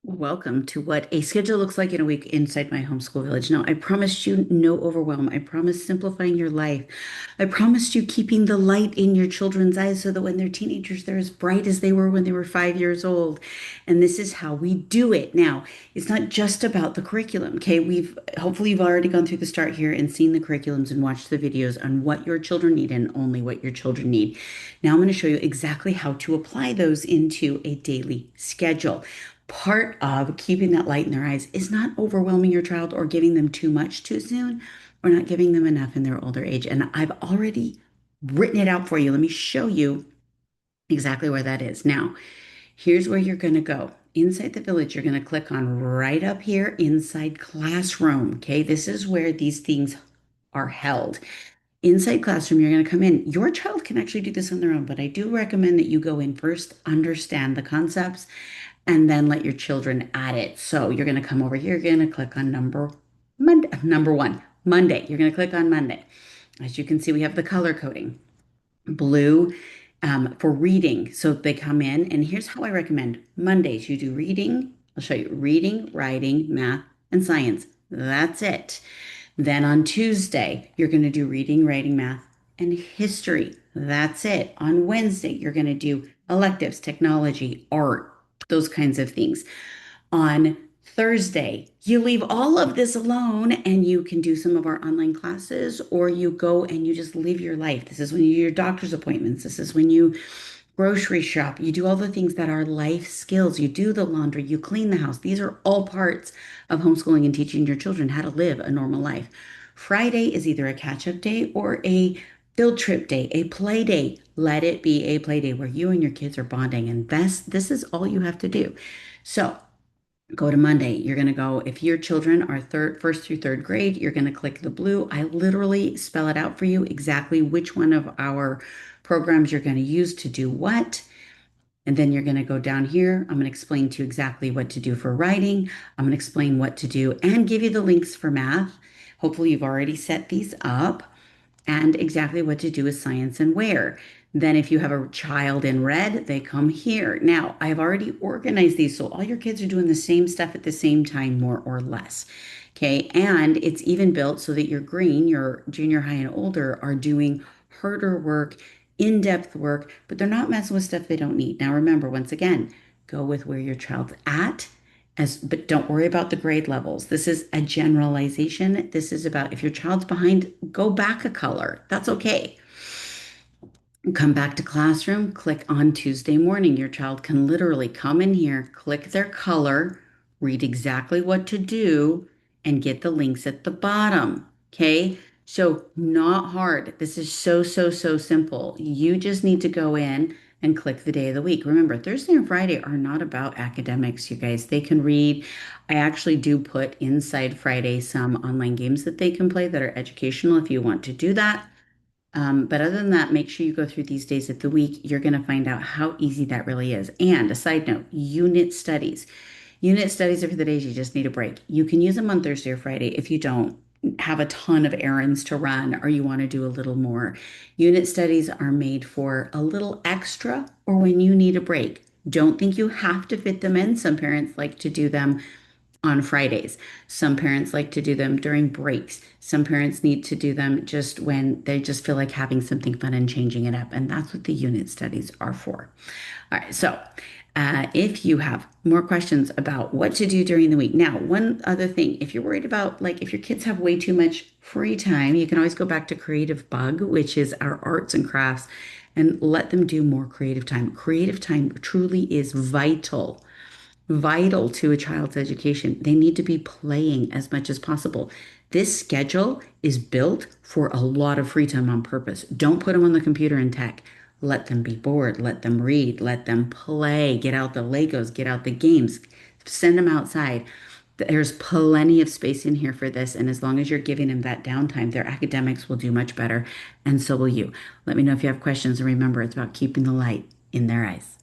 Welcome to what a schedule looks like in a week inside my homeschool village. Now, I promised you no overwhelm. I promised simplifying your life. I promised you keeping the light in your children's eyes so that when they're teenagers, they're as bright as they were when they were 5 years old. And this is how we do it. Now, it's not just about the curriculum, okay? We've hopefully you've already gone through the start here and seen the curriculums and watched the videos on what your children need and only what your children need. Now, I'm going to show you exactly how to apply those into a daily schedule. Part of keeping that light in their eyes is not overwhelming your child or giving them too much too soon or not giving them enough in their older age. And I've already written it out for you. Let me show you exactly where that is. Now, here's where you're going to go. Inside the village, you're going to click on right up here inside classroom. Okay, this is where these things are held. Inside classroom, you're going to come in. Your child can actually do this on their own, but I do recommend that you go in first, understand the concepts, and then let your children add it. So you're going to come over here, you're going to click on number one, Monday. You're going to click on Monday. As you can see, we have the color coding. Blue for reading. So they come in, and here's how I recommend Mondays. You do reading. I'll show you reading, writing, math, and science. That's it. Then on Tuesday, you're going to do reading, writing, math, and history. That's it. On Wednesday, you're going to do electives, technology, art, those kinds of things. On Thursday, you leave all of this alone and you can do some of our online classes, or you go and you just live your life. This is when you do your doctor's appointments. This is when you grocery shop. You do all the things that are life skills. You do the laundry, you clean the house. These are all parts of homeschooling and teaching your children how to live a normal life. Friday is either a catch up day or a field trip day, a play day. Let it be a play day where you and your kids are bonding. And this is all you have to do. So go to Monday. You're going to go, if your children are first through third grade, you're going to click the blue. I literally spell it out for you exactly which one of our programs you're going to use to do what. And then you're going to go down here. I'm going to explain to you exactly what to do for writing. I'm going to explain what to do and give you the links for math. Hopefully, you've already set these up and exactly what to do with science and where. Then if you have a child in red, they come here. Now, I've already organized these so all your kids are doing the same stuff at the same time, more or less. Okay, and it's even built so that your green, your junior high and older, are doing harder work, in-depth work, but they're not messing with stuff they don't need. Now, remember, once again, go with where your child's at but don't worry about the grade levels. This is a generalization. This is about if your child's behind, go back a color. That's okay. Come back to classroom, click on Tuesday morning. Your child can literally come in here, click their color, read exactly what to do, and get the links at the bottom. Okay. So, not hard. This is so simple. You just need to go in and click the day of the week. Remember, Thursday and Friday are not about academics, you guys. They can read. I actually do put inside Friday some online games that they can play that are educational if you want to do that. But other than that, make sure you go through these days of the week. You're going to find out how easy that really is. And a side note, unit studies. Unit studies are for the days you just need a break. You can use them on Thursday or Friday if you don't have a ton of errands to run or you want to do a little more. Unit studies are made for a little extra or when you need a break. Don't think you have to fit them in. Some parents like to do them on Fridays. Some parents like to do them during breaks. Some parents need to do them just when they just feel like having something fun and changing it up. And that's what the unit studies are for. All right. So if you have more questions about what to do during the week. Now, one other thing, if you're worried about like if your kids have way too much free time, you can always go back to Creative Bug, which is our arts and crafts, and let them do more creative time. Creative time truly is vital to a child's education. They need to be playing as much as possible. This schedule is built for a lot of free time on purpose. Don't put them on the computer and tech. Let them be bored. Let them read. Let them play. Get out the Legos. Get out the games. Send them outside. There's plenty of space in here for this. And as long as you're giving them that downtime, their academics will do much better. And so will you. Let me know if you have questions. And remember, it's about keeping the light in their eyes.